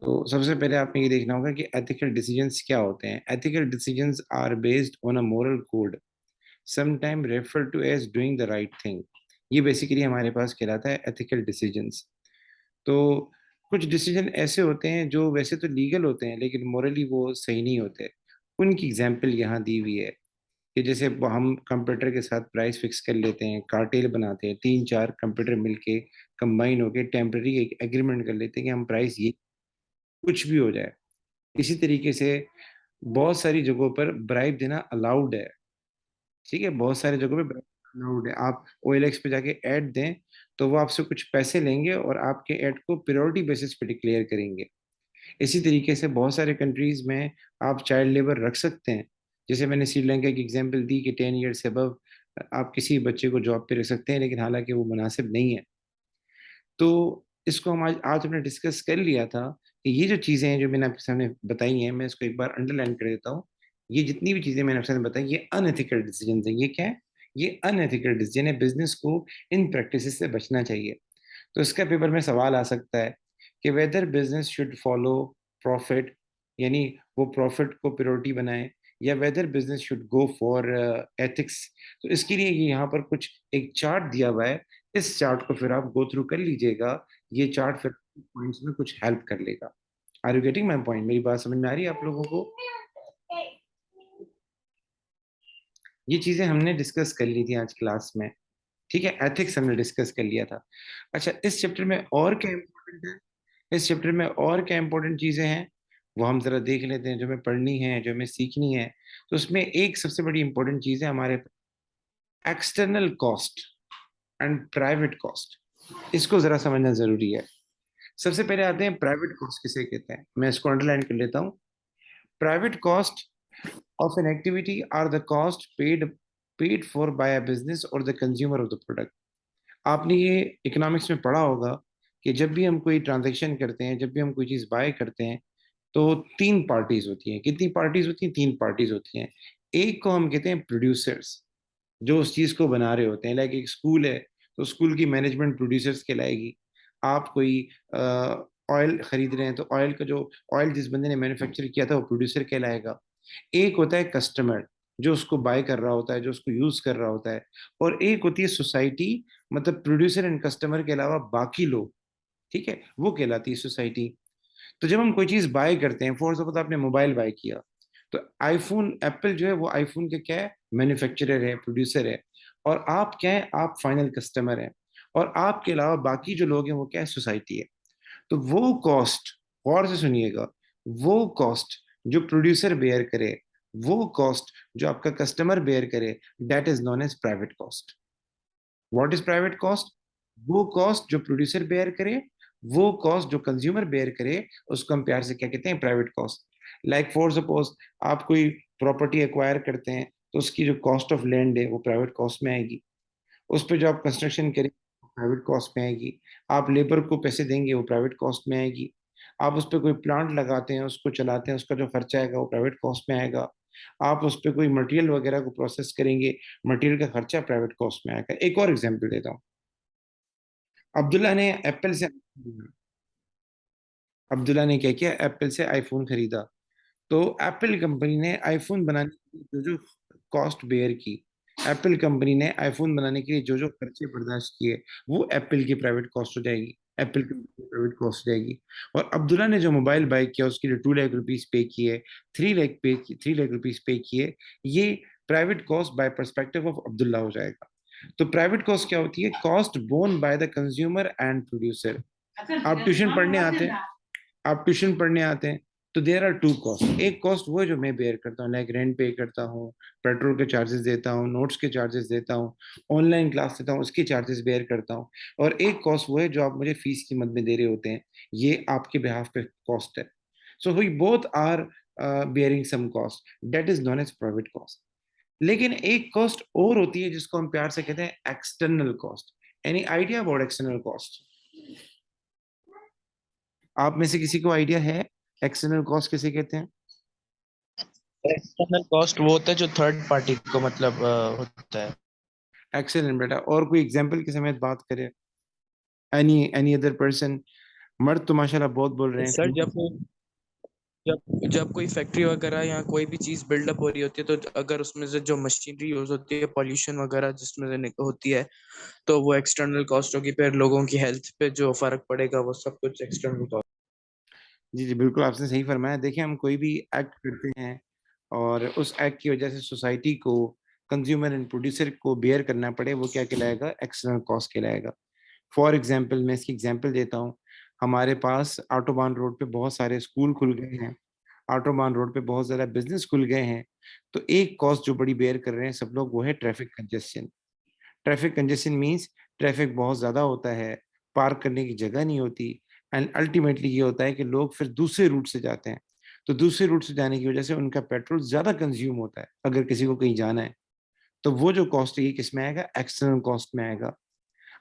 तो सबसे पहले आपने ये देखना होगा कि एथिकल डिसीजंस क्या होते हैं। Ethical decisions are based on a moral code, sometime refer to as doing the right thing. ये बेसिकली हमारे पास कहलाता है एथिकल डिसीजंस। तो कुछ डिसीजन ऐसे होते हैं जो वैसे तो लीगल होते हैं लेकिन मोरली वो सही नहीं होते। उनकी एग्जाम्पल यहाँ दी हुई है कि जैसे वो हम कंप्यूटर के साथ प्राइस फिक्स कर लेते हैं, कार्टेल बनाते हैं, तीन चार कंप्यूटर मिलके कंबाइन होके टेम्पररी एक एग्रीमेंट कर लेते हैं कि हम प्राइस ये कुछ भी हो जाए। इसी तरीके से बहुत सारी जगहों पर ब्राइब देना अलाउड है। ठीक है, बहुत सारी जगहों पे ब्राइब अलाउड है। आप OLX पे जाके ऐड दें तो वो आपसे कुछ पैसे लेंगे और आपके ऐड को प्रायोरिटी बेसिस पे डिक्लेयर करेंगे। इसी तरीके से बहुत सारे कंट्रीज में आप चाइल्ड लेबर रख सकते हैं। जैसे मैंने श्रीलंका की एग्जांपल दी कि 10 ईयर से अबव आप किसी बच्चे को जॉब पे रख सकते हैं, लेकिन हालांकि वो मुनासिब नहीं है। तो इसको हम आज हमने डिस्कस कर लिया था कि ये जो चीज़ें हैं जो मैंने आपके सामने बताई हैं, मैं इसको एक बार अंडरलाइन कर देता हूँ। ये जितनी भी चीज़ें मैंने आपके सामने बताई ये अनएथिकल डिसीजन है। ये क्या है? ये अनएथिकल डिसीजन है। बिजनेस को इन प्रैक्टिसेस से बचना चाहिए। तो इसका पेपर में सवाल आ सकता है कि whether business should follow profit, यानी वो प्रॉफिट को प्रायोरिटी बनाए, या whether business should go for ethics. तो इसके लिए ये यहाँ पर कुछ एक चार्ट दिया हुआ है। इस चार्ट को फिर आप गो थ्रू कर लीजिएगा। ये चार्ट फिर पॉइंट्स में कुछ हेल्प कर लेगा। Are you getting my point? मेरी बात समझ में आ रही है आप लोगों को? ये चीजें हमने डिस्कस कर ली थी आज क्लास में। ठीक है, एथिक्स हमने डिस्कस कर लिया था। अच्छा, इस चैप्टर में और क्या इम्पोर्टेंट है? इस चैप्टर में और क्या इंपॉर्टेंट चीजें हैं वो हम जरा देख लेते हैं, जो हमें पढ़नी है, जो हमें सीखनी है। तो उसमें एक सबसे बड़ी इंपॉर्टेंट चीज है हमारे external cost and private cost. इसको जरा समझना जरूरी है। सबसे पहले आते हैं प्राइवेट कॉस्ट किसे कहते हैं। मैं इसको अंडरलाइन कर लेता हूँ। Private cost of an activity are the cost paid for by a business और the consumer of the product. आपने ये इकोनॉमिक्स में पढ़ा होगा कि जब भी हम कोई ट्रांजैक्शन करते हैं, जब भी हम कोई चीज बाय करते हैं, तो तीन पार्टीज होती हैं। कितनी पार्टीज होती हैं? तीन पार्टीज होती हैं। एक को हम कहते हैं प्रोड्यूसर्स, जो उस चीज को बना रहे होते हैं। लाइक एक स्कूल है तो स्कूल की मैनेजमेंट प्रोड्यूसर्स कहलाएगी। आप कोई ऑयल खरीद रहे हैं तो ऑयल का जो ऑयल जिस बंदे ने मैन्युफैक्चर किया था वो प्रोड्यूसर कहलाएगा। एक होता है कस्टमर, जो उसको बाय कर रहा होता है, जो उसको यूज कर रहा होता है। और एक होती है सोसाइटी, मतलब प्रोड्यूसर एंड कस्टमर के अलावा बाकी लोग। ठीक है, वो कहलाती है सोसाइटी। तो जब हम कोई चीज बाय करते हैं, फॉर सपोज आपने मोबाइल बाय किया, तो आईफोन, एप्पल जो है वो आईफोन के क्या है? मैन्युफैक्चरर है, प्रोड्यूसर है। और आप क्या है? आप फाइनल कस्टमर हैं। और आपके अलावा बाकी जो लोग हैं वो क्या है? सोसाइटी है। तो वो कॉस्ट, गौर से सुनिएगा, वो कॉस्ट जो प्रोड्यूसर बेयर करे, वो कॉस्ट जो आपका कस्टमर बेयर करे, that is known as private cost. What is private cost? वो कॉस्ट जो प्रोड्यूसर बेयर करे, वो कॉस्ट जो कंज्यूमर बेयर करे, उसको हम प्यार से क्या कहते हैं? Private cost. Like for suppose आप कोई प्रॉपर्टी एक्वायर करते हैं तो उसकी जो कॉस्ट ऑफ लैंड है वो प्राइवेट कॉस्ट में आएगी। उस पर जो आप कंस्ट्रक्शन करेंगे वो प्राइवेट कॉस्ट में आएगी। आप लेबर को पैसे देंगे वो प्राइवेट कॉस्ट में आएगी। आप उस पर कोई प्लांट लगाते हैं, उसको चलाते हैं, उसका जो खर्चा आएगा वो प्राइवेट कॉस्ट में आएगा। आप उस पर कोई मटेरियल वगैरह को प्रोसेस करेंगे, मटेरियल का खर्चा प्राइवेट कॉस्ट में आएगा। एक और एग्जांपल देता हूँ। अब्दुल्ला ने एप्पल से अब्दुल्ला ने क्या किया? एप्पल से आईफोन खरीदा। तो एप्पल कंपनी ने आईफोन बनाने के लिए जो जो कॉस्ट बेयर की, एप्पल कंपनी ने आईफोन बनाने के लिए जो जो खर्चे बर्दाश्त किए, वो एप्पल की प्राइवेट कॉस्ट हो जाएगी, एप्पल कंपनी की प्राइवेट कॉस्ट हो जाएगी। और अब्दुल्ला ने जो मोबाइल बाय किया उसके लिए 2 लाख रुपीज पे किए, 3 लाख रुपीज पे किए, ये private cost by perspective of Abdullah हो जाएगा। तो प्राइवेट कॉस्ट क्या होती है? Cost borne by the consumer and producer. आप ट्यूशन पढ़ने आते हैं, आप ट्यूशन पढ़ने आते हैं तो देर आर टू कॉस्ट। एक कॉस्ट वो है जो मैं बेयर करता हूँ, लाइक रेंट पे करता हूँ, पेट्रोल के चार्जेस देता हूँ, नोट्स के चार्जेस देता हूँ, ऑनलाइन क्लास देता हूँ, उसके चार्जेस बेयर करता हूँ। और एक कॉस्ट वो है जो आप मुझे फीस की मद में दे रहे होते हैं, ये आपके बिहाफ पे कॉस्ट है। So we both are bearing some cost, that is known as private cost. लेकिन एक कॉस्ट और होती है जिसको हम प्यार से कहते हैं external cost. Any idea about external cost? आप में से किसी को आइडिया है एक्सटर्नल कॉस्ट किसे कहते हैं? एक्सटर्नल कॉस्ट वो होता है जो थर्ड पार्टी को मतलब होता है। एक्सेलेंट बेटा। और कोई एग्जाम्पल के समेत बात करें। Any other person? मर्द तो माशाल्लाह बहुत बोल रहे सर, हैं। जब कोई फैक्ट्री वगैरह या कोई भी चीज बिल्डअप हो रही होती है, तो अगर उसमें से जो मशीनरी यूज होती है, पॉल्यूशन वगैरह जिसमें से होती है, तो वो एक्सटर्नल कॉस्ट होगी। फिर लोगों की हेल्थ पे जो फर्क पड़ेगा वो सब कुछ एक्सटर्नल कॉस्ट। जी जी बिल्कुल, आपने सही फरमाया। देखिए, हम कोई भी एक्ट करते हैं और उस एक्ट की वजह से सोसाइटी को, कंज्यूमर एंड प्रोड्यूसर को बेयर करना पड़े, वो क्या कहलाएगा? एक्सटर्नल कॉस्ट कहलाएगा। फॉर एग्जाम्पल, मैं इसकी एग्जाम्पल देता हूँ। हमारे पास ऑटोबान रोड पे बहुत सारे स्कूल खुल गए हैं, ऑटोबान रोड पे बहुत ज़्यादा बिजनेस खुल गए हैं। तो एक कॉस्ट जो बड़ी बेयर कर रहे हैं सब लोग, वो है traffic congestion. Traffic congestion means traffic बहुत ज़्यादा होता है, पार्क करने की जगह नहीं होती, एंड अल्टीमेटली ये होता है कि लोग फिर दूसरे रूट से जाते हैं। तो दूसरे रूट से जाने की वजह से उनका पेट्रोल ज़्यादा कंज्यूम होता है अगर किसी को कहीं जाना है। तो वो जो कॉस्ट है ये किस में आएगा? एक्सटर्नल कॉस्ट में आएगा।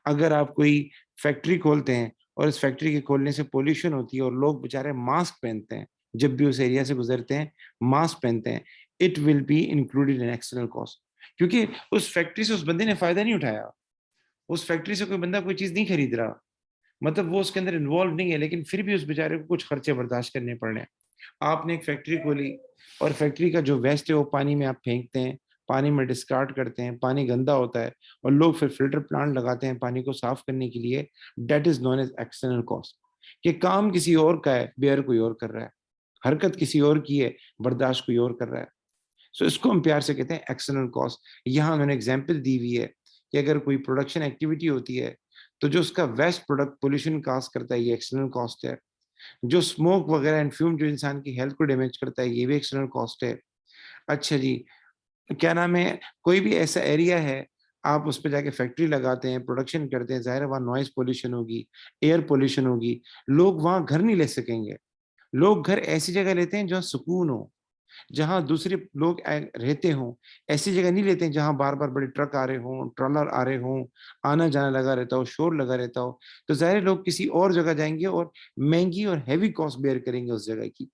अगर आप कोई फैक्ट्री खोलते हैं और इस फैक्ट्री के खोलने से पोल्यूशन होती है और लोग बेचारे मास्क पहनते हैं, जब भी उस एरिया से गुजरते हैं मास्क पहनते हैं, it will be included in external cost. क्योंकि उस फैक्ट्री से उस बंदे ने फायदा नहीं उठाया, उस फैक्ट्री से कोई बंदा कोई चीज नहीं खरीद रहा, मतलब वो उसके अंदर इन्वॉल्व नहीं है, लेकिन फिर भी उस बेचारे को कुछ खर्चे बर्दाश्त करने पड़ रहे हैं। आपने एक फैक्ट्री खोली और फैक्ट्री का जो वेस्ट है वो पानी में आप फेंकते हैं, पानी में डिस्कार्ड करते हैं, पानी गंदा होता है और लोग फिर फिल्टर प्लांट लगाते हैं पानी को साफ करने के लिए। That is known as external cost. कि काम किसी और का है, बेयर कोई और कर रहा है, हरकत किसी और की है, बर्दाश्त कोई और कर रहा है। सो इसको हम प्यार से कहते हैं एक्सटर्नल कॉस्ट। यहाँ उन्होंने एग्जाम्पल दी हुई है कि अगर कोई प्रोडक्शन एक्टिविटी होती है तो जो उसका वेस्ट प्रोडक्ट पोल्यूशन काज करता है, ये एक्सटर्नल कॉस्ट है। जो स्मोक वगैरह एंड फ्यूम जो इंसान की हेल्थ को डैमेज करता है, ये भी एक्सटर्नल कॉस्ट है। अच्छा जी, क्या नाम है, कोई भी ऐसा एरिया है, आप उस पर जाके फैक्ट्री लगाते हैं, प्रोडक्शन करते हैं, जाहिर है वहाँ नॉइज पोल्यूशन होगी, एयर पोल्यूशन होगी, लोग वहाँ घर नहीं ले सकेंगे। लोग घर ऐसी जगह लेते हैं जहाँ सुकून हो, जहां दूसरे लोग रहते हों। ऐसी जगह नहीं लेते हैं जहां बार बार बड़े ट्रक आ रहे हों, ट्रॉलर आ रहे हों, आना जाना लगा रहता हो, शोर लगा रहता हो। तो जाहिर है लोग किसी और जगह जाएंगे और महंगी और हैवी कॉस्ट बेयर करेंगे उस जगह की।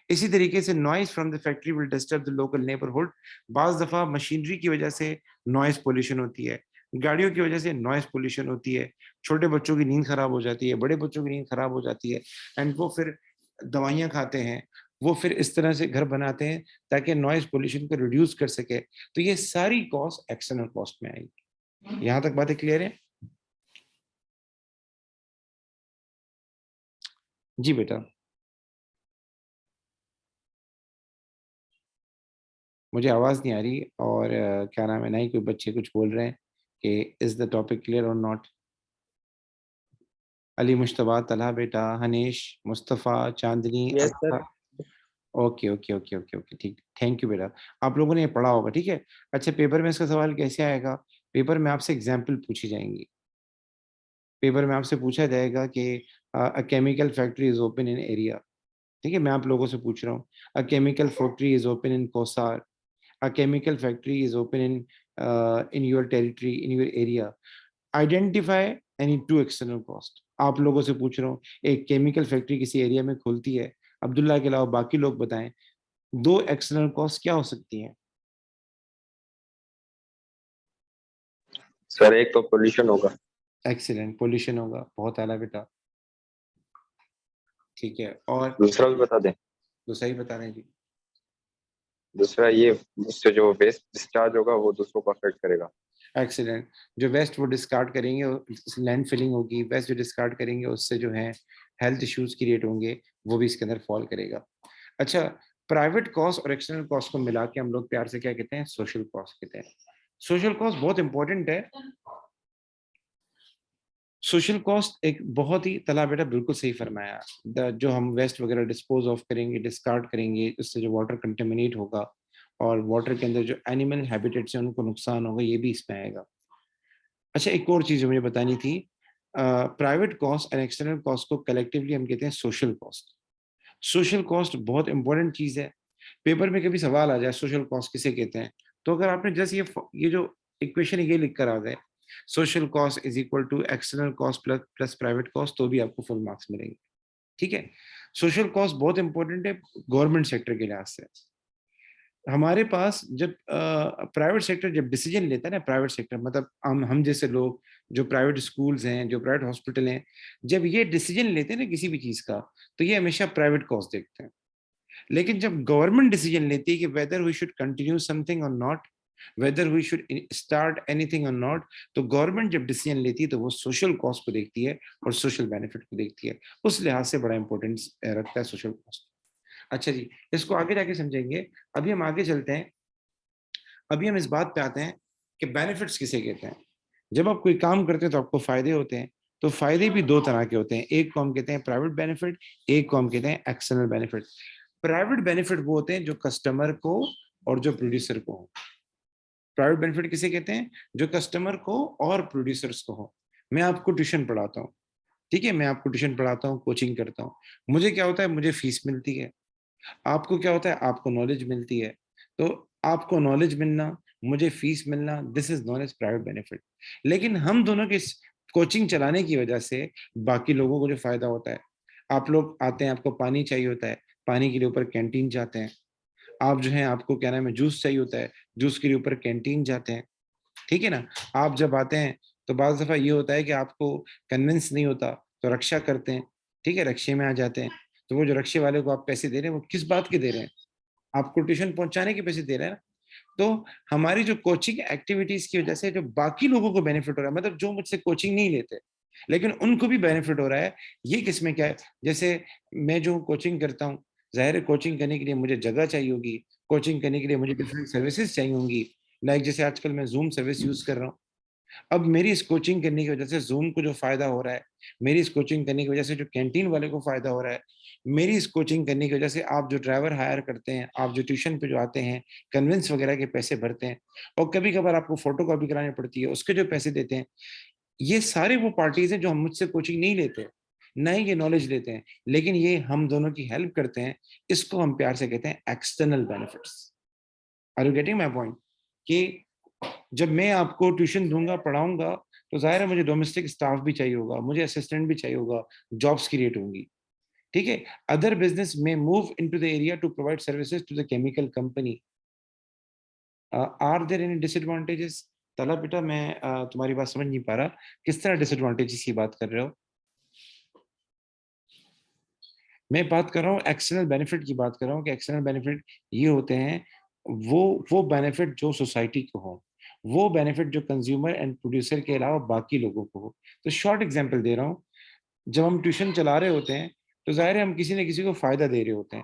इसी तरीके से noise from the factory will disturb the local neighbourhood. बाज दफा मशीनरी की वजह से नॉइज पोल्यूशन होती है, गाड़ियों की वजह से नॉइज पोल्यूशन होती है, छोटे बच्चों की नींद खराब हो जाती है, बड़े बच्चों की नींद खराब हो जाती है, एंड वो फिर दवाइयां खाते हैं, वो फिर इस तरह से घर बनाते हैं ताकि नॉइज पोल्यूशन को रिड्यूस कर सके। तो ये सारी कॉस्ट एक्सटर्नल कॉस्ट में आएगी। यहां तक बातें क्लियर है? जी बेटा। मुझे आवाज नहीं आ रही और क्या नाम है, ना ही कोई बच्चे कुछ बोल रहे हैं कि इज द टॉपिक क्लियर और नॉट। अली, मुश्तबा, तलहा बेटा, हनीश, मुस्तफ़ा, चांदनी, यस सर। अब्बा। Okay okay okay okay okay, ठीक, थैंक यू बेटा। आप लोगों ने ये पढ़ा होगा, ठीक है। अच्छा, पेपर में इसका सवाल कैसे आएगा? पेपर में आपसे एग्जाम्पल पूछी जाएंगी। पेपर में आपसे पूछा जाएगा कि a chemical factory is open in area. ठीक है, मैं आप लोगों से पूछ रहा हूँ, a chemical factory is open in कोसार, a chemical factory is open in your territory, in your area. Identify any two external cost. आप लोगों से पूछ रहा हूँ, एक केमिकल फैक्ट्री किसी एरिया में खुलती है, अब्दुल्ला के अलावा बाकी लोग बताएं, दो एक्सटर्नल कॉस्ट क्या हो सकती हैं? सर एक तो पोल्यूशन होगा। एक्सीलेंट, पोल्यूशन होगा, बहुत आला बेटा। ठीक है, और दूसरा भी बता दें। दूसरा ही बता रहे हैं जी। दूसरा ये, उससे जो वेस्ट डिस्चार्ज होगा वो दूसरों को अफेक्ट करेगा। एक्सीडेंट, जो वेस्ट वो डिस्कार्ड करेंगे, लैंड फिलिंग होगी, वेस्ट जो डिस्कार्ड करेंगे उससे जो है हेल्थ इश्यूज क्रिएट होंगे, वो भी इसके अंदर फॉल करेगा। अच्छा, प्राइवेट कॉस्ट और एक्सटर्नल कॉस्ट को मिला के हम लोग प्यार से क्या कहते हैं? सोशल कॉस्ट कहते हैं। सोशल कॉस्ट बहुत इंपॉर्टेंट है। सोशल कॉस्ट एक बहुत ही, तला बेटा बिल्कुल सही फरमाया, जो हम वेस्ट वगैरह डिस्पोज ऑफ करेंगे, डिस्कार्ड करेंगे, उससे जो वाटर कंटेमिनेट होगा और वाटर के अंदर जो एनिमल हैबिटेट्स हैं उनको नुकसान होगा, ये भी इसमें आएगा। अच्छा, एक और चीज मुझे बतानी थी। Private cost and external cost को कलेक्टिवली हम कहते हैं सोशल कॉस्ट। सोशल कॉस्ट बहुत इंपॉर्टेंट चीज है। पेपर में कभी सवाल आ जाए सोशल कॉस्ट किसे कहते हैं, तो अगर आपने जैसे ये जो इक्वेशन ये लिख कर आ गए, social cost is equal to external cost plus plus private cost, तो भी आपको फुल मार्क्स मिलेंगे। ठीक है। सोशल कॉस्ट बहुत इंपॉर्टेंट है गवर्नमेंट सेक्टर के लिहाज से। हमारे पास जब प्राइवेट सेक्टर जब डिसीजन लेता है ना, प्राइवेट सेक्टर मतलब हम जैसे लोग जो प्राइवेट स्कूल्स हैं, जो प्राइवेट हॉस्पिटल हैं, जब ये डिसीजन लेते हैं ना किसी भी चीज का, तो ये हमेशा प्राइवेट कॉस्ट देखते हैं। लेकिन जब गवर्नमेंट डिसीजन लेती है कि whether we should continue something और not, whether we should start anything और नॉट, तो गवर्नमेंट जब डिसीजन लेती है तो वो सोशल कॉस्ट को देखती है और सोशल बेनिफिट को देखती है। उस लिहाज से बड़ा इंपॉर्टेंस रखता है सोशल कॉस्ट। अच्छा जी, इसको आगे जाके समझेंगे। अभी हम आगे चलते हैं। अभी हम इस बात पे आते हैं कि बेनिफिट्स किसे कहते हैं। जब आप कोई काम करते हैं तो आपको फायदे होते हैं। तो फायदे भी दो तरह के होते हैं, एक को हम कहते हैं प्राइवेट बेनिफिट, एक को हम कहते हैं एक्सटर्नल बेनिफिट। प्राइवेट बेनिफिट वो होते हैं जो कस्टमर को और जो प्रोड्यूसर को हो। प्राइवेट बेनिफिट किसे कहते हैं? जो कस्टमर को और प्रोड्यूसर्स को हो। मैं आपको ट्यूशन पढ़ाता हूँ, ठीक है, मैं आपको ट्यूशन पढ़ाता हूँ, कोचिंग करता हूँ, मुझे क्या होता है, मुझे फीस मिलती है। आपको क्या होता है, आपको नॉलेज मिलती है। तो आपको नॉलेज मिलना, मुझे फीस मिलना, this is known as private benefit. लेकिन हम दोनों की कोचिंग चलाने की वजह से बाकी लोगों को जो फायदा होता है, आप लोग आते हैं, आपको पानी चाहिए होता है, पानी के लिए ऊपर कैंटीन जाते हैं। आप जो है, आपको क्या नाम है, जूस चाहिए होता है, जूस के लिए ऊपर कैंटीन जाते हैं, ठीक है ना। आप जब आते हैं तो बाज़ दफा ये होता है कि आपको कन्विंस नहीं होता तो रक्षा करते हैं, ठीक है, रक्षे में आ जाते हैं। तो वो जो रक्षे वाले को आप पैसे दे रहे हैं, वो किस बात के दे रहे हैं? आपको ट्यूशन पहुंचाने के पैसे दे रहे हैं ना। तो हमारी जो कोचिंग एक्टिविटीज की वजह से जो बाकी लोगों को बेनिफिट हो रहा है, मतलब जो मुझसे कोचिंग नहीं लेते लेकिन उनको भी बेनिफिट हो रहा है। ये किसमें क्या है? जैसे मैं जो कोचिंग करता हूँ, जाहिर है कोचिंग करने के लिए मुझे जगह चाहिए होगी, कोचिंग करने के लिए मुझे डिफरेंट सर्विसेज चाहिए होंगी। लाइक जैसे आजकल मैं जूम सर्विस यूज कर रहा हूँ। अब मेरी इस कोचिंग करने की वजह से जूम को जो फायदा हो रहा है, मेरी इस कोचिंग करने की वजह से जो कैंटीन वाले को फायदा हो रहा है, मेरी इस कोचिंग करने की वजह से आप जो ड्राइवर हायर करते हैं, आप जो ट्यूशन पे जो आते हैं, कन्वेंस वगैरह के पैसे भरते हैं, और कभी कभार आपको फोटो कॉपी करानी पड़ती है, उसके जो पैसे देते हैं, ये सारे वो पार्टीज हैं जो हम मुझसे कोचिंग नहीं लेते, ना ही ये नॉलेज लेते हैं, लेकिन ये हम दोनों की हेल्प करते हैं। इसको हम प्यार से कहते हैं external benefits. Are you getting my point? कि जब मैं आपको ट्यूशन दूंगा, पढ़ाऊंगा, तो जाहिर है मुझे डोमेस्टिक स्टाफ भी चाहिए होगा, मुझे असिस्टेंट भी चाहिए होगा, जॉब्स क्रिएट होंगी, ठीक है। अदर बिजनेस में move into the area to provide services to the chemical company. Are there any disadvantages? तला बेटा, मैं तुम्हारी बात समझ नहीं पा रहा, किस तरह डिसएडवांटेजेस की बात कर रहे हो? मैं बात कर रहा हूँ एक्सटर्नल बेनिफिट की बात कर रहा हूँ कि एक्सटर्नल बेनिफिट ये होते हैं, वो बेनिफिट जो सोसाइटी को हो, वो बेनिफिट जो कंज्यूमर एंड प्रोड्यूसर के अलावा बाकी लोगों को हो। तो शॉर्ट एग्जांपल दे रहा हूँ। जब हम ट्यूशन चला रहे होते हैं तो जाहिर है हम किसी न किसी को फायदा दे रहे होते हैं।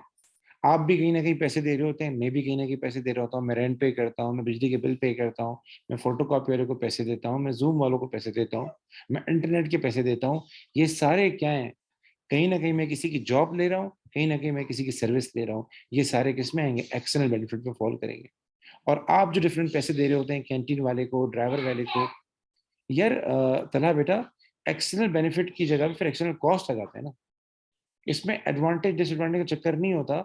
आप भी कहीं ना कहीं पैसे दे रहे होते हैं, मैं भी कहीं ना कहीं पैसे दे रहा होता हूँ। मैं रेंट पे करता हूँ, मैं बिजली के बिल पे करता हूँ, मैं फोटो कॉपी वाले को पैसे देता हूँ, मैं जूम वालों को पैसे देता हूँ, मैं इंटरनेट के पैसे देता हूँ। ये सारे क्या है? कहीं ना कहीं मैं किसी की जॉब ले रहा हूँ, कहीं ना कहीं मैं किसी की सर्विस ले रहा हूँ। ये सारे किस में आएंगे? एक्सटर्नल बेनिफिट में फॉल करेंगे। और आप जो डिफरेंट पैसे दे रहे होते हैं कैंटीन वाले को, ड्राइवर वाले को, यार तला बेटा, एक्सटर्नल बेनिफिट की जगह पे फिर एक्सटर्नल कॉस्ट आ जाता है ना। इसमें एडवांटेज डिसएडवांटेज का चक्कर नहीं होता।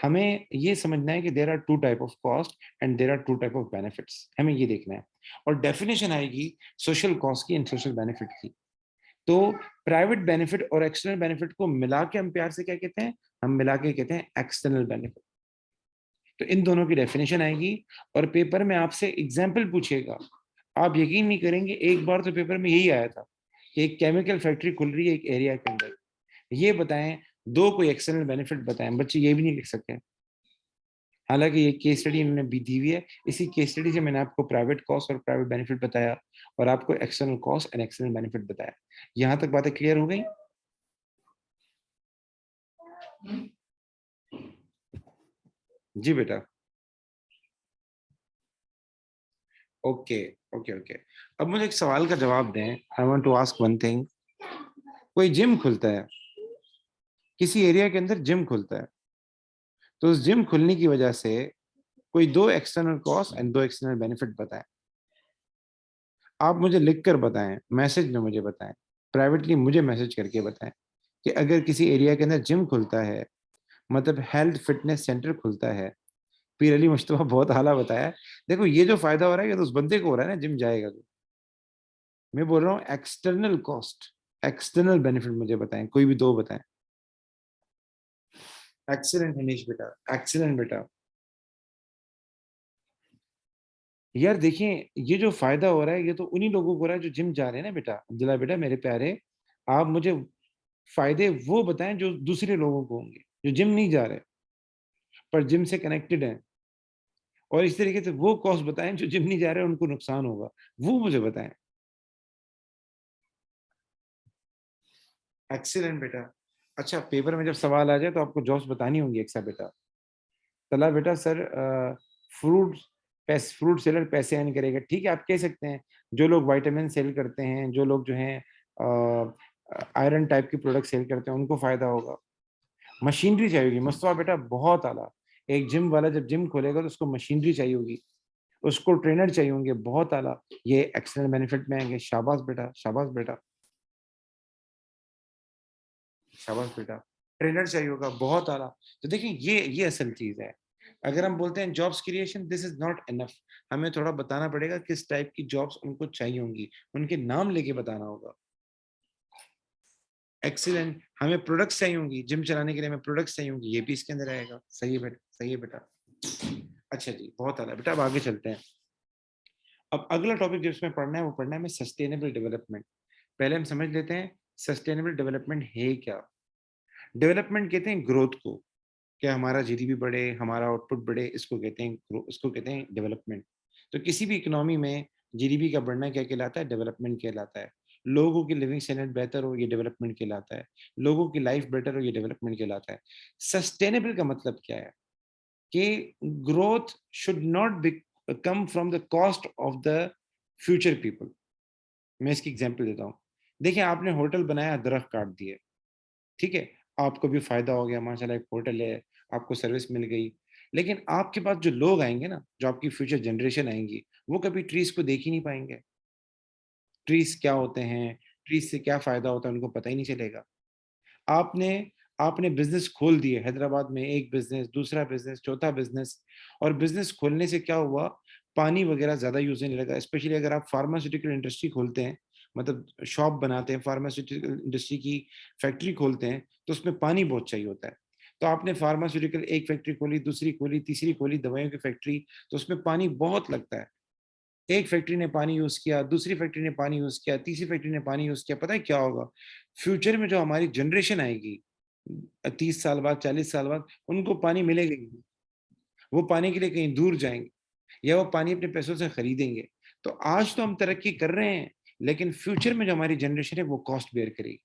हमें ये समझना है कि there are two type of cost and there are two type of benefits, हमें ये देखना है। और डेफिनेशन आएगी सोशल कॉस्ट की एंड सोशल बेनिफिट की। तो प्राइवेट बेनिफिट और एक्सटर्नल बेनिफिट को मिला के हम प्यार से क्या कहते हैं? हम मिला के कहते हैं एक्सटर्नल बेनिफिट। तो इन दोनों की डेफिनेशन आएगी और पेपर में आपसे एग्जाम्पल पूछेगा। आप यकीन नहीं करेंगे, एक बार तो पेपर में यही आया था कि एक केमिकल फैक्ट्री खुल रही है एक एरिया के अंदर, ये बताएं दो कोई एक्सटर्नल बेनिफिट बताएं। बच्चे ये भी नहीं लिख सकते। हालांकि ये केस स्टडी इन्होंने भी दी हुई है। इसी केस स्टडी से मैंने आपको प्राइवेट कॉस्ट और प्राइवेट बेनिफिट बताया और आपको external cost and external benefit बताया। यहां तक बातें क्लियर हो गई? जी बेटा। Okay okay okay. अब मुझे एक सवाल का जवाब दें। I want to ask one thing. कोई जिम खुलता है, किसी एरिया के अंदर जिम खुलता है, तो उस जिम खुलने की वजह से कोई दो एक्सटर्नल कॉस्ट एंड दो एक्सटर्नल बेनिफिट बताएं। आप मुझे लिख कर बताएं, मैसेज में मुझे बताएं, प्राइवेटली मुझे मैसेज करके बताएं कि अगर किसी एरिया के अंदर जिम खुलता है, मतलब हेल्थ फिटनेस सेंटर खुलता है। पीर अली मुश्तबा बहुत आला बताया। देखो ये जो फायदा हो रहा है ये तो उस बंदे को हो रहा है ना, जिम जाएगा तो। मैं बोल रहा हूँ एक्सटर्नल कॉस्ट, एक्सटर्नल बेनिफिट मुझे बताएं, कोई भी दो बताएं। एक्सीलेंट हनीश बेटा, एक्सीलेंट बेटा। यार देखिए, ये जो फायदा हो रहा है ये तो उन्हीं लोगों को हो रहा है जो जिम जा रहे हैं ना बेटा। अब्दुल्ला बेटा मेरे प्यारे, आप मुझे फायदे वो बताएं जो दूसरे लोगों को होंगे जो जिम नहीं जा रहे पर जिम से कनेक्टेड हैं। और इस तरीके से वो कॉस्ट बताएं जो जिम नहीं जा रहे उनको नुकसान होगा, वो मुझे बताएं। एक्सीलेंट बेटा। अच्छा, पेपर में जब सवाल आ जाए तो आपको जॉब्स बतानी होंगी एक सा बेटा। तला बेटा सर, फ्रूट फ्रूट सेलर पैसे अर्न करेगा, ठीक है आप कह सकते हैं। जो लोग विटामिन सेल करते हैं, जो लोग जो हैं आयरन टाइप की प्रोडक्ट सेल करते हैं, उनको फायदा होगा। मशीनरी चाहिए होगी मुस्तफा बेटा, बहुत आला। एक जिम वाला जब जिम खोलेगा तो उसको मशीनरी चाहिए होगी, उसको ट्रेनर चाहिए होंगे बहुत आला। ये एक्सटर्नल बेनिफिट में आएंगे। शाबाश बेटा, शाबाश बेटा, शाबाश बेटा। ट्रेनर चाहिए होगा बहुत आला। तो देखिए ये असल चीज है। अगर हम बोलते हैं jobs creation, this is not enough. हमें थोड़ा बताना पड़ेगा किस टाइप की जॉब्स उनको चाहिए होंगी, उनके नाम लेके बताना होगा। एक्सीलेंट। हमें प्रोडक्ट्स चाहिए होंगी जिम चलाने के लिए, हमें प्रोडक्ट्स चाहिए होंगी, ये भी इसके अंदर आएगा। सही है बेटा, सही है बेटा। अच्छा जी, बहुत आला बेटा। अब आगे चलते हैं। अब अगला टॉपिक जो इसमें पढ़ना है वो पढ़ना है हमें सस्टेनेबल डेवलपमेंट। पहले हम समझ लेते हैं सस्टेनेबल डेवलपमेंट है क्या। डेवलपमेंट कहते हैं ग्रोथ को, क्या हमारा जीडीपी बढ़े, हमारा आउटपुट बढ़े, इसको कहते हैं इसको कहते हैं डेवलपमेंट। तो किसी भी इकोनॉमी में जीडीपी का बढ़ना क्या कहलाता है? डेवलपमेंट कहलाता है। लोगों की लिविंग स्टैंडर्ड बेहतर हो, ये डेवलपमेंट कहलाता है। लोगों की लाइफ बेटर हो, ये डेवलपमेंट कहलाता है। सस्टेनेबल का मतलब क्या है? कि growth should not be come from the cost of the future people. मैं इसकी एग्जांपल देता हूँ। देखिए, आपने होटल बनाया, दरख्त काट दिए, ठीक है, आपको भी फायदा हो गया, माशाल्लाह एक होटल है, आपको सर्विस मिल गई। लेकिन आपके पास जो लोग आएंगे ना, जो आपकी फ्यूचर जनरेशन आएंगी, वो कभी ट्रीज को देख ही नहीं पाएंगे। ट्रीज क्या होते हैं, ट्रीज से क्या फायदा होता है, उनको पता ही नहीं चलेगा। आपने आपने बिजनेस खोल दिए हैदराबाद में, एक बिजनेस, दूसरा बिजनेस, चौथा बिजनेस। और बिजनेस खोलने से क्या हुआ? पानी वगैरह ज्यादा यूज होने लगा। स्पेशली अगर आप फार्मास्यूटिकल इंडस्ट्री खोलते हैं, मतलब शॉप बनाते हैं, फार्मास्यूटिकल इंडस्ट्री की फैक्ट्री खोलते हैं, तो उसमें पानी बहुत चाहिए होता है। तो आपने फार्मास्यूटिकल एक फैक्ट्री खोली, दूसरी खोली, तीसरी खोली, दवाइयों की फैक्ट्री, तो उसमें पानी बहुत लगता है। एक फैक्ट्री ने पानी यूज किया, दूसरी फैक्ट्री ने पानी यूज किया, तीसरी फैक्ट्री ने पानी यूज किया, पता है क्या होगा? फ्यूचर में जो हमारी जनरेशन आएगी 30 साल बाद, 40 साल बाद, उनको पानी मिलेगा ही नहीं। वो पानी के लिए कहीं दूर जाएंगे या वो पानी अपने पैसों से खरीदेंगे। तो आज तो हम तरक्की कर रहे हैं, लेकिन फ्यूचर में जो हमारी जनरेशन है वो कॉस्ट बेयर करेगी।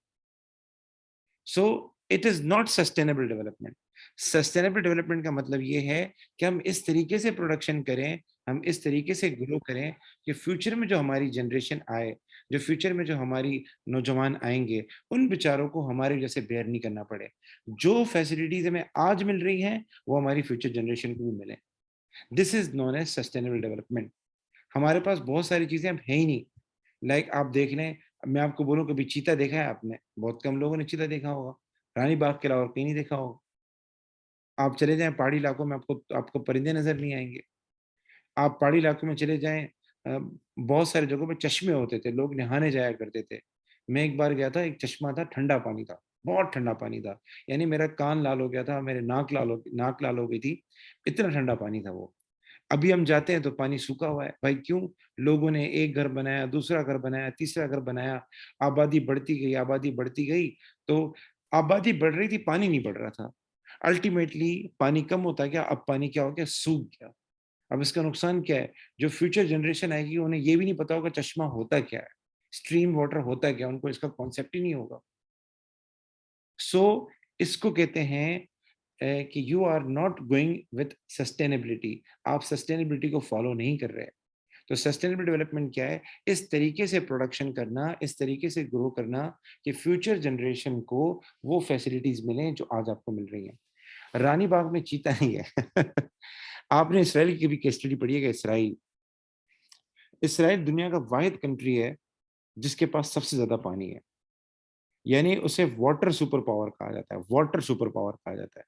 So it is not sustainable development. Sustainable development का मतलब ये है कि हम इस तरीके से प्रोडक्शन करें, हम इस तरीके से ग्रो करें कि फ्यूचर में जो हमारी जनरेशन आए, जो फ्यूचर में जो हमारी नौजवान आएंगे, उन बेचारों को हमारे जैसे बेयर नहीं करना पड़े। जो फैसिलिटीज हमें आज मिल रही हैं वो हमारी फ्यूचर जनरेशन को भी मिले। This is known as sustainable development. हमारे पास बहुत सारी चीजें अब है ही नहीं। लाइक आप देख लें, मैं आपको बोलूं, कभी चीता देखा है आपने? बहुत कम लोगों ने चीता देखा होगा। रानी बाग के अलावा और कहीं नहीं देखा होगा। आप चले जाएं पहाड़ी इलाकों में, आपको आपको परिंदे नजर नहीं आएंगे। आप पहाड़ी इलाकों में चले जाएं, बहुत सारी जगहों पे चश्मे होते थे, लोग नहाने जाया करते थे। मैं एक बार गया था, एक चश्मा था, ठंडा पानी था, बहुत ठंडा पानी था। यानी मेरा कान लाल हो गया था, मेरे नाक लाल हो गई थी, इतना ठंडा पानी था वो। अभी हम जाते हैं तो पानी सूखा हुआ है। भाई क्यों? लोगों ने एक घर बनाया, दूसरा घर बनाया, तीसरा घर बनाया, आबादी बढ़ती गई, आबादी बढ़ती गई। तो आबादी बढ़ रही थी, पानी नहीं बढ़ रहा था। अल्टीमेटली पानी कम होता गया, अब पानी क्या हो गया? सूख गया। अब इसका नुकसान क्या है? जो फ्यूचर जनरेशन आएगी उन्हें ये भी नहीं पता होगा चश्मा होता क्या है, स्ट्रीम वाटर होता क्या है, उनको इसका कॉन्सेप्ट ही नहीं होगा। सो इसको कहते हैं कि you are not going with sustainability. आप सस्टेनेबिलिटी को फॉलो नहीं कर रहे। तो सस्टेनेबल डेवलपमेंट क्या है? इस तरीके से प्रोडक्शन करना, इस तरीके से ग्रो करना कि फ्यूचर जनरेशन को वो फैसिलिटीज मिलें जो आज आपको मिल रही हैं। रानी बाग में चीता नहीं है। आपने इसराइल की भी केस स्टडी पढ़िएगा। इसराइल इसराइल दुनिया का वाहिद कंट्री है जिसके पास सबसे ज्यादा पानी है। यानी उसे वाटर सुपर पावर कहा जाता है, वाटर सुपर पावर कहा जाता है।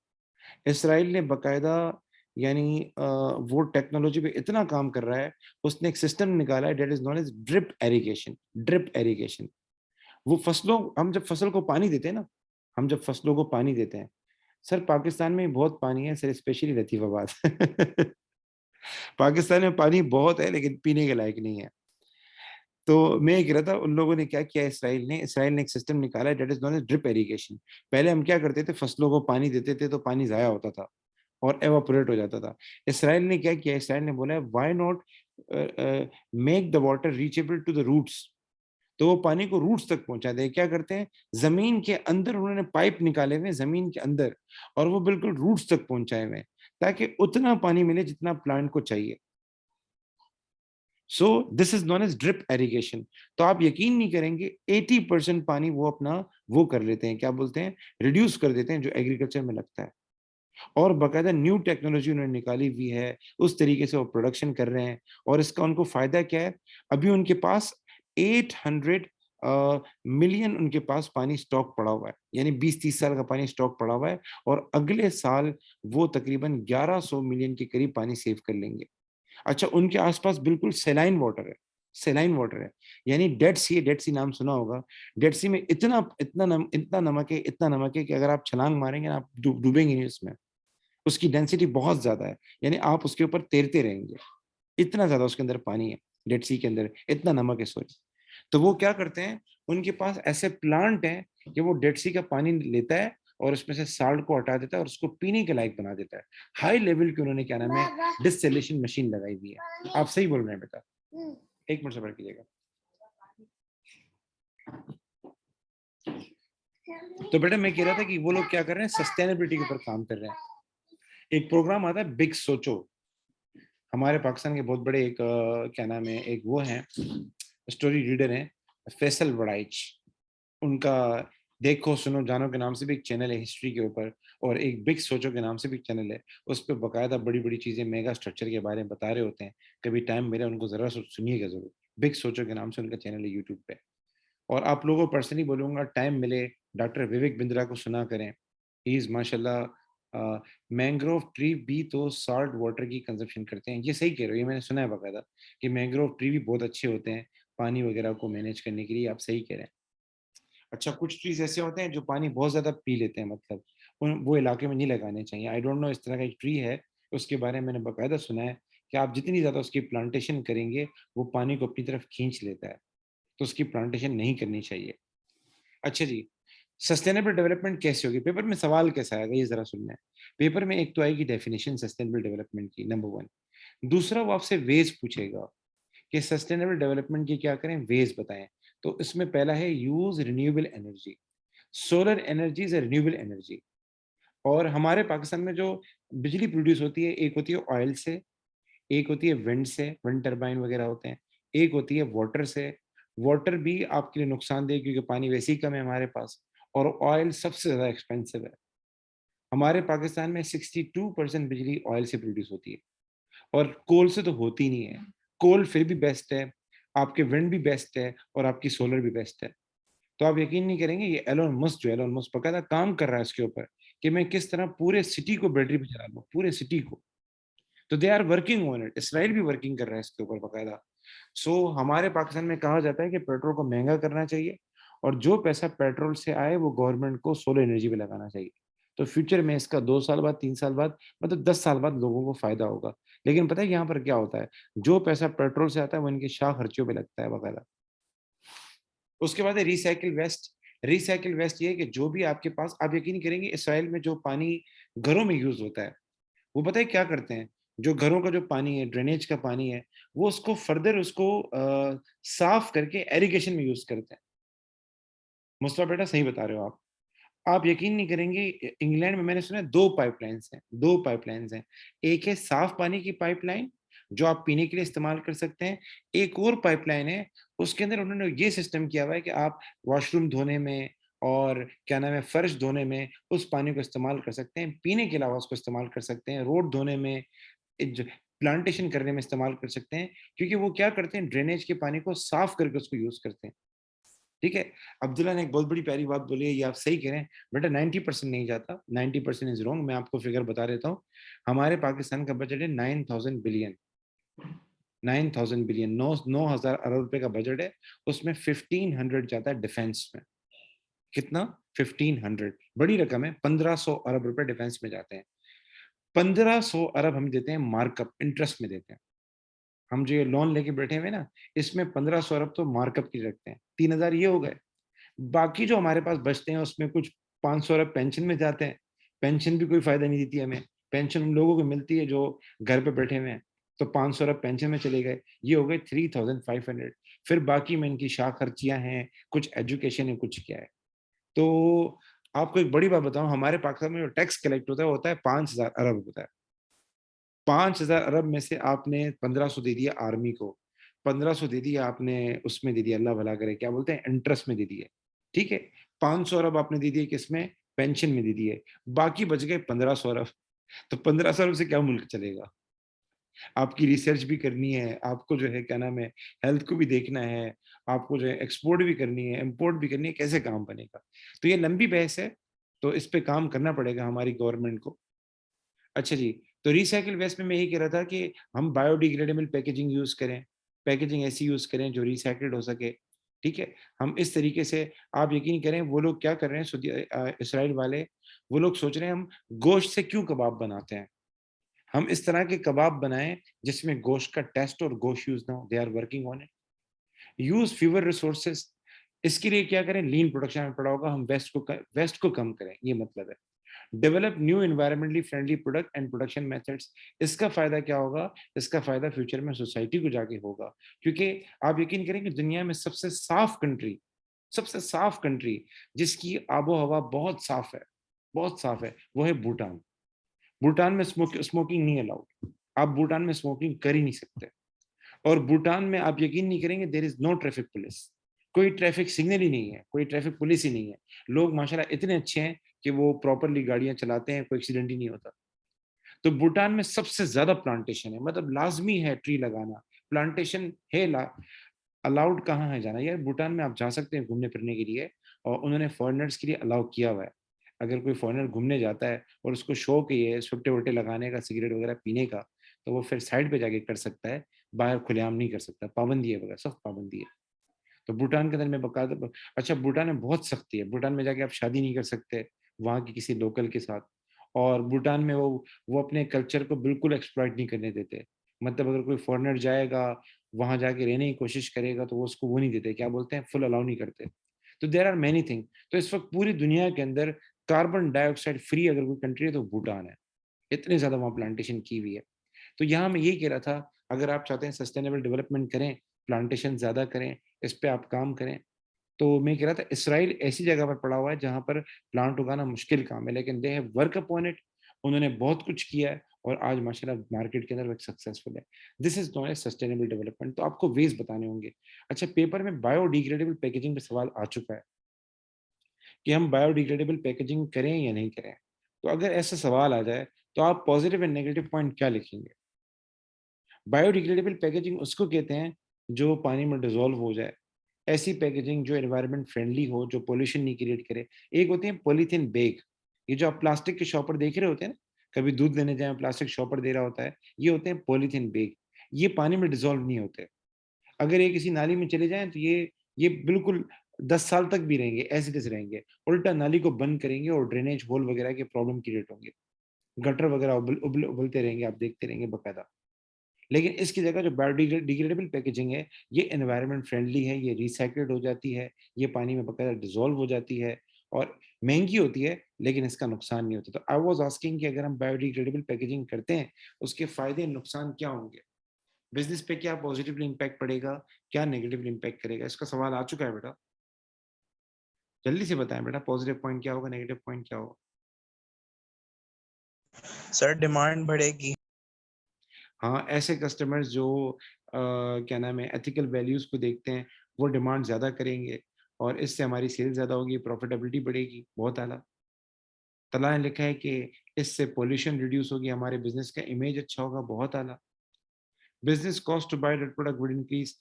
इसराइल ने बकायदा, यानी वो टेक्नोलॉजी पे इतना काम कर रहा है, उसने एक सिस्टम निकाला है that is known as drip irrigation. Drip irrigation, वो फसलों, हम जब फसल को पानी देते हैं ना, हम जब फसलों को पानी देते हैं, सर पाकिस्तान में बहुत पानी है सर, स्पेशली लतीफाबाद। पाकिस्तान में पानी बहुत है लेकिन पीने के लायक नहीं है। तो मैं ये कह रहा था, उन लोगों ने क्या किया, इसराइल ने एक सिस्टम निकाला, that is known as drip irrigation. पहले हम क्या करते थे, फसलों को पानी देते थे तो पानी जाया होता था और एवापोरेट हो जाता था। इसराइल ने क्या किया, इसराइल ने बोला why not make the water reachable to the roots. तो वो पानी को रूट्स तक पहुंचा दे। क्या करते हैं, जमीन के अंदर उन्होंने पाइप निकाले हुए जमीन के अंदर, और वो बिल्कुल रूट्स तक पहुंचाए हुए, ताकि उतना पानी मिले जितना प्लांट को चाहिए। So this is known as drip irrigation. तो आप यकीन नहीं करेंगे 80% पानी वो अपना वो कर लेते हैं, क्या बोलते हैं, रिड्यूस कर देते हैं, जो एग्रीकल्चर में लगता है। और बाकायदा न्यू टेक्नोलॉजी उन्होंने निकाली हुई है, उस तरीके से वो प्रोडक्शन कर रहे हैं। और इसका उनको फायदा क्या है, अभी उनके पास 800 मिलियन उनके पास पानी स्टॉक पड़ा हुआ है, यानी 20-30 साल का पानी स्टॉक पड़ा हुआ है। और अगले साल वो तकरीबन 1100 मिलियन के करीब पानी सेव कर लेंगे। अच्छा, उनके आसपास बिल्कुल सेलाइन वाटर है, सेलाइन वाटर है, यानी डेड सी नाम सुना होगा। डेड सी में इतना नमक है कि अगर आप छलांग मारेंगे ना, आप डूबेंगे नहीं उसमें। उसकी डेंसिटी बहुत ज्यादा है, यानी आप उसके ऊपर तैरते रहेंगे, इतना ज्यादा उसके अंदर पानी है। डेड सी के अंदर इतना नमक है, सॉरी। तो वो क्या करते हैं, उनके पास ऐसे प्लांट हैं कि वो डेड सी का पानी लेता है और उसमें से साल्ट को हटा देता है और उसको पीने के लायक बना देता है। हाई लेवल की उन्होंने क्या नाम है, डिसैलिनेशन मशीन लगाई हुई है। आप सही बोल रहे हैं बेटा, एक मिनट सब्र कीजिएगा। तो बेटा मैं कह रहा था कि वो लोग क्या कर रहे हैं, सस्टेनेबिलिटी के ऊपर काम कर रहे हैं। एक प्रोग्राम आता है बिग सोचो, हमारे पाकिस्तान के बहुत बड़े एक क्या नाम है, एक वो है स्टोरी रीडर हैं, फैसल वड़ाइच। उनका देखो सुनो जानो के नाम से भी एक चैनल है हिस्ट्री के ऊपर, और एक बिग सोचो के नाम से भी एक चैनल है। उस पर बकायदा बड़ी बड़ी चीजें मेगा स्ट्रक्चर के बारे में बता रहे होते हैं। कभी टाइम मिले उनको जरा सुनिएगा जरूर। बिग सोचो के नाम से उनका चैनल है यूट्यूब पे। और आप लोगों को पर्सनली बोलूंगा, टाइम मिले डॉक्टर विवेक बिंद्रा को सुना करें। ही इज माशाल्लाह, मैंग्रोव ट्री भी तो सॉल्ट वाटर की कंजप्शन करते हैं, ये सही कह रहे हो, ये मैंने सुना है बकायदा कि मैंग्रोव ट्री भी बहुत अच्छे होते हैं पानी वगैरह को मैनेज करने के लिए। आप सही कह रहे हैं। अच्छा, कुछ ट्रीज ऐसे होते हैं जो पानी बहुत ज्यादा पी लेते हैं, मतलब वो इलाके में नहीं लगाने चाहिए। आई डोंट नो, इस तरह का एक ट्री है, उसके बारे में मैंने बकायदा सुना है कि आप जितनी ज्यादा उसकी प्लांटेशन करेंगे वो पानी को अपनी तरफ खींच लेता है, तो उसकी प्लांटेशन नहीं करनी चाहिए। अच्छा जी, सस्टेनेबल डेवलपमेंट कैसे होगी, पेपर में सवाल कैसा आएगा ये जरा सुनना है। पेपर में एक तो आएगी डेफिनेशन सस्टेनेबल डेवलपमेंट की, नंबर 1। दूसरा वो आपसे वेज पूछेगा कि सस्टेनेबल डेवलपमेंट की क्या करें, वेज बताएं। तो इसमें पहला है use renewable energy. Solar energy is renewable energy. और हमारे पाकिस्तान में जो बिजली प्रोड्यूस होती है, एक होती है ऑयल से, एक होती है विंड से, विंड टरबाइन वगैरह होते हैं, एक होती है वाटर से। वाटर भी आपके लिए नुकसानदेह क्योंकि पानी वैसे ही कम है हमारे पास, और ऑयल सबसे ज्यादा एक्सपेंसिव है। हमारे पाकिस्तान में 62% बिजली ऑयल से प्रोड्यूस होती है, और कोल से तो होती नहीं है। कोल फिर भी बेस्ट है, आपके विंड भी बेस्ट है, और आपकी सोलर भी बेस्ट है। तो आप यकीन नहीं करेंगे, ये एलोन मस्क बकायदा काम कर रहा है इसके ऊपर कि मैं किस तरह पूरे सिटी को बैटरी पे चला लूँ, पूरे सिटी को। तो they are working on it, Israel भी वर्किंग कर रहा है इसके ऊपर बकायदा। सो हमारे पाकिस्तान में कहा जाता है कि पेट्रोल को महंगा करना चाहिए, और जो पैसा पेट्रोल से आए वो गवर्नमेंट को सोलर एनर्जी पे लगाना चाहिए। तो फ्यूचर में इसका 2 साल बाद, 3 साल बाद, मतलब 10 साल बाद लोगों को फायदा होगा। लेकिन पता है यहाँ पर क्या होता है, जो पैसा पेट्रोल से आता है वो इनके शाह खर्चों पे लगता है बकायदा। उसके बाद है रिसाइकिल वेस्ट। रिसाइकिल वेस्ट ये है कि जो भी आपके पास, आप यकीन नहीं करेंगे, इसराइल में जो पानी घरों में यूज होता है, वो पता है क्या करते हैं, जो घरों का जो पानी है, ड्रेनेज का पानी है, वो उसको फर्दर उसको साफ करके एरिगेशन में यूज करते हैं। मुस्तफा बेटा सही बता रहे हो आप यकीन नहीं करेंगे, इंग्लैंड में मैंने सुना है 2 पाइपलाइंस हैं, 2 पाइपलाइंस हैं। एक है साफ पानी की पाइपलाइन जो आप पीने के लिए इस्तेमाल कर सकते हैं। एक और पाइपलाइन है, उसके अंदर उन्होंने ये सिस्टम किया हुआ है कि आप वॉशरूम धोने में और क्या नाम है फर्श धोने में उस पानी को इस्तेमाल कर सकते हैं, पीने के अलावा उसको इस्तेमाल कर सकते हैं, रोड धोने में, प्लांटेशन करने में इस्तेमाल कर सकते हैं। क्योंकि वो क्या करते हैं, ड्रेनेज के पानी को साफ करके उसको यूज करते हैं। ठीक है। अब्दुल्ला ने एक बहुत बड़ी प्यारी बात बोली है, ये आप सही कह रहे हैं बेटा, 90% नहीं जाता, 90% इज रॉन्ग। मैं आपको फिगर बता देता हूँ। हमारे पाकिस्तान का बजट है 9,000 बिलियन, 9,000 बिलियन, 9,000 अरब रुपए का बजट है। उसमें 1,500 जाता है डिफेंस में। कितना? 1,500, बड़ी रकम है, 1,500 अरब रुपए डिफेंस में जाते हैं। 1500 अरब हम देते हैं मार्कअप, इंटरेस्ट में देते हैं। हम जो ये लोन लेके बैठे हुए हैं ना, इसमें 1500 अरब तो मार्कअप की रखते हैं, 3000 ये हो गए। बाकी जो हमारे पास बचते हैं उसमें कुछ 500 अरब पेंशन में जाते हैं। पेंशन भी कोई फायदा नहीं देती हमें, पेंशन उन लोगों को मिलती है जो घर पे बैठे हुए हैं। तो 500 अरब पेंशन में चले गए, ये हो गए 3500। फिर बाकी में इनकी शाह खर्चियां हैं, कुछ एजुकेशन है, कुछ क्या है। तो आपको एक बड़ी बात बताऊं, हमारे पाकिस्तान में जो टैक्स कलेक्ट होता है वो होता है 5000 अरब होता है। 5000 अरब में से आपने 1500 दे दिया आर्मी को, 1500 दे दिया आपने, उसमें दे दिया, अल्लाह भला करे, क्या बोलते हैं, इंटरेस्ट में दे दिए। ठीक है, 500 अरब आपने दे दिए किसमें, पेंशन में दे दिए। बाकी बच गए 1500 अरब। तो 1500 अरब से क्या मुल्क चलेगा? आपकी रिसर्च भी करनी है, आपको जो है क्या नाम है, हेल्थ को भी देखना है, आपको जो है एक्सपोर्ट भी करनी है, इंपोर्ट भी करनी है, कैसे काम बनेगा? तो ये लंबी बहस है, तो इस पे काम करना पड़ेगा हमारी गवर्नमेंट को। अच्छा जी, तो रिसाइकिल वेस्ट में मैं यही कह रहा था कि हम बायोडिग्रेडेबल पैकेजिंग यूज़ करें, पैकेजिंग ऐसी यूज़ करें जो रिसाइक्ल्ड हो सके, ठीक है? हम इस तरीके से, आप यकीन करें वो लोग क्या कर रहे हैं इज़राइल वाले, वो लोग सोच रहे हैं हम गोश्त से क्यों कबाब बनाते हैं? हम इस तरह के कबाब बनाएँ जिसमें गोश्त का टेस्ट और गोश्त यूज़ ना हो, they are working on it. Use fewer resources, इसके लिए क्या करें, लीन प्रोडक्शन में पड़ा होगा, हम वेस्ट को कम करें, ये मतलब है। Develop new environmentally friendly product and production methods, इसका फायदा क्या होगा? इसका फायदा फ्यूचर में सोसाइटी को जाके होगा, क्योंकि आप यकीन करें कि दुनिया में सबसे साफ कंट्री जिसकी आबो हवा बहुत साफ है, वो है भूटान। भूटान में स्मोकिंग नहीं अलाउड, आप भूटान में स्मोकिंग कर ही नहीं सकते। और भूटान में आप यकीन नहीं करेंगे, there is no traffic police, कोई ट्रैफिक सिग्नल ही नहीं है, कोई ट्रैफिक पुलिस ही नहीं है। लोग माशाल्लाह इतने अच्छे हैं कि वो प्रॉपरली गाड़ियां चलाते हैं, कोई एक्सीडेंट ही नहीं होता। तो भूटान में सबसे ज्यादा प्लांटेशन है, मतलब लाजमी है ट्री लगाना, प्लांटेशन है। अलाउड कहाँ है जाना यार, भूटान में आप जा सकते हैं घूमने फिरने के लिए, और उन्होंने फॉरेनर्स के लिए अलाउ किया हुआ है। अगर कोई फॉरेनर घूमने जाता है और उसको शौक ही है सुट्टे वुट्टे लगाने का, सिगरेट वगैरह पीने का, तो वो फिर साइड पे जाके कर सकता है, बाहर खुलेआम नहीं कर सकता, पाबंदी है वगैरह, सख्त पाबंदी है। तो भूटान के अंदर में बकायदा, अच्छा भूटान में बहुत सख्ती है, भूटान में जाके आप शादी नहीं कर सकते वहाँ की किसी लोकल के साथ। और भूटान में वो अपने कल्चर को बिल्कुल एक्सप्लॉइट नहीं करने देते। मतलब अगर कोई फॉरेनर जाएगा वहां जाके रहने की कोशिश करेगा तो वो उसको वो नहीं देते, क्या बोलते हैं, फुल अलाउ नहीं करते। तो देर आर मैनी थिंग। तो इस वक्त पूरी दुनिया के अंदर कार्बन डाइऑक्साइड फ्री अगर कोई कंट्री है तो भूटान है, इतने ज्यादा वहाँ प्लांटेशन की हुई है। तो यहाँ मैं यही कह रहा था, अगर आप चाहते हैं सस्टेनेबल डेवलपमेंट करें, प्लांटेशन ज्यादा करें, इस पे आप काम करें। तो मैं कह रहा था इसराइल ऐसी जगह पर पड़ा हुआ है जहां पर प्लांट उगाना मुश्किल काम है, लेकिन they have work upon it, उन्होंने बहुत कुछ किया है और आज माशाल्लाह मार्केट के अंदर वो सक्सेसफुल है। This is not a sustainable development. तो आपको वेज बताने होंगे। अच्छा, पेपर में बायोडिग्रेडेबल पैकेजिंग पे सवाल आ चुका है कि हम बायोडिग्रेडेबल पैकेजिंग करें या नहीं करें। तो अगर ऐसा सवाल आ जाए तो आप पॉजिटिव एंड नेगेटिव पॉइंट क्या लिखेंगे? बायोडिग्रेडेबल पैकेजिंग उसको कहते हैं जो पानी में डिजोल्व हो जाए, ऐसी पैकेजिंग जो एनवायरनमेंट फ्रेंडली हो, जो पोल्यूशन नहीं क्रिएट करे। एक होती है पॉलीथीन बैग, ये जो आप प्लास्टिक के शॉपर देख रहे होते हैं ना, कभी दूध लेने जाए प्लास्टिक शॉपर दे रहा होता है, ये होते हैं पॉलीथीन बैग। ये पानी में डिजोल्व नहीं होते। अगर ये किसी नाली में चले जाएं तो ये बिल्कुल 10 साल तक भी रहेंगे, एज इट इज रहेंगे। उल्टा नाली को बंद करेंगे और ड्रेनेज होल वगैरह के प्रॉब्लम क्रिएट होंगे, गटर वगैरह उबलते रहेंगे, आप देखते रहेंगे बकायदा। लेकिन इसकी जगह जो बायोडिग्रेडेबल पैकेजिंग है, ये एनवायरनमेंट फ्रेंडली है, ये रिसाइक्ल्ड हो जाती है, ये पानी में बकायदा डिजोल्व हो जाती है, और महंगी होती है लेकिन इसका नुकसान नहीं होता। तो आई वाज आस्किंग कि अगर हम बायोडिग्रेडेबल पैकेजिंग करते हैं, उसके फायदे नुकसान क्या होंगे, बिजनेस पे क्या पॉजिटिवली इम्पैक्ट पड़ेगा, क्या नेगेटिवली इम्पैक्ट करेगा? इसका सवाल आ चुका है बेटा, जल्दी से बताएं बेटा, पॉजिटिव पॉइंट क्या होगा, नेगेटिव पॉइंट क्या होगा? सर डिमांड बढ़ेगी। हाँ, ऐसे कस्टमर्स जो क्या नाम है, एथिकल वैल्यूज को देखते हैं, वो डिमांड ज़्यादा करेंगे और इससे हमारी सेल ज़्यादा होगी, प्रॉफिटेबिलिटी बढ़ेगी, बहुत आला। तला ने लिखा है कि इससे पोल्यूशन रिड्यूस होगी, हमारे बिजनेस का इमेज अच्छा होगा, बहुत आला। Business cost to buy that product would increase,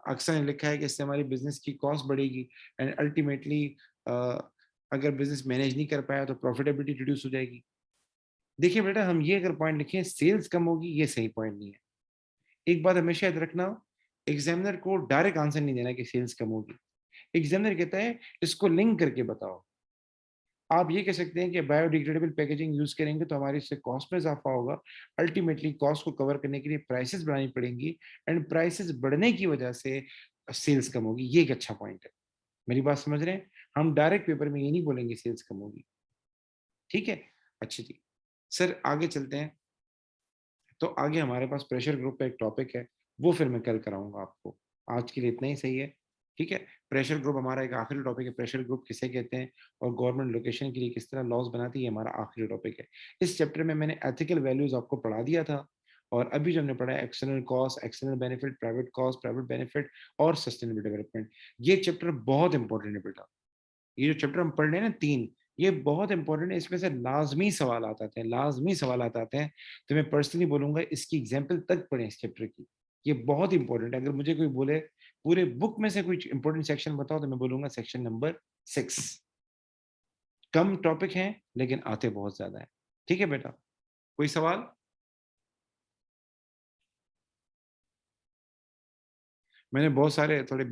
अक्सर ने लिखा है कि इससे हमारी बिजनेस की कॉस्ट बढ़ेगी एंड अल्टीमेटली अगर बिजनेस मैनेज नहीं कर पाया तो प्रॉफिटेबिलिटी रिड्यूस हो जाएगी। देखिए बेटा, हम ये अगर पॉइंट लिखें सेल्स कम होगी, ये सही पॉइंट नहीं है। एक बात हमेशा याद रखना, एग्जामिनर को डायरेक्ट आंसर नहीं देना कि सेल्स कम होगी। एग्जामिनर कहता है इसको लिंक करके बताओ। आप ये कह सकते हैं कि बायोडिग्रेडेबल पैकेजिंग यूज करेंगे तो हमारे इससे कॉस्ट में इजाफा होगा, अल्टीमेटली कॉस्ट को कवर करने के लिए प्राइसेस बढ़ानी पड़ेंगी, एंड प्राइसेस बढ़ने की वजह से सेल्स कम होगी। ये एक अच्छा पॉइंट है, मेरी बात समझ रहे हैं? हम डायरेक्ट पेपर में ये नहीं बोलेंगे सेल्स कम होगी, ठीक है? अच्छा जी, सर आगे चलते हैं। तो आगे हमारे पास प्रेशर ग्रुप का एक टॉपिक है, वो फिर मैं कल कराऊंगा आपको। आज के लिए इतना ही सही है, ठीक है? प्रेशर ग्रुप हमारा एक आखिरी टॉपिक है, प्रेशर ग्रुप किसे कहते हैं और गवर्नमेंट लोकेशन के लिए किस तरह लॉज बनाती है, हमारा आखिरी टॉपिक है। इस चैप्टर में मैंने एथिकल वैल्यूज आपको पढ़ा दिया था, और अभी जो हमने पढ़ा है external cost, external benefit, private cost, private benefit और सस्टेनेबल डेवलपमेंट। ये चैप्टर बहुत इंपॉर्टेंट है बेटा। ये जो चैप्टर हम पढ़ रहे हैं ना 3, ये बहुत इंपॉर्टेंट है, इसमें से लाजमी सवाल आते हैं, लाजमी सवाल आते हैं। तो मैं पर्सनली बोलूंगा इसकी एग्जाम्पल तक पढ़ें इस चैप्टर की, ये बहुत इंपॉर्टेंट है। अगर मुझे कोई बोले पूरे बुक में से कोई इंपॉर्टेंट सेक्शन बताओ, तो मैं बोलूंगा सेक्शन नंबर 6। कम टॉपिक हैं लेकिन आते बहुत ज्यादा है, ठीक है बेटा? कोई सवाल? मैंने बहुत सारे थोड़े बीच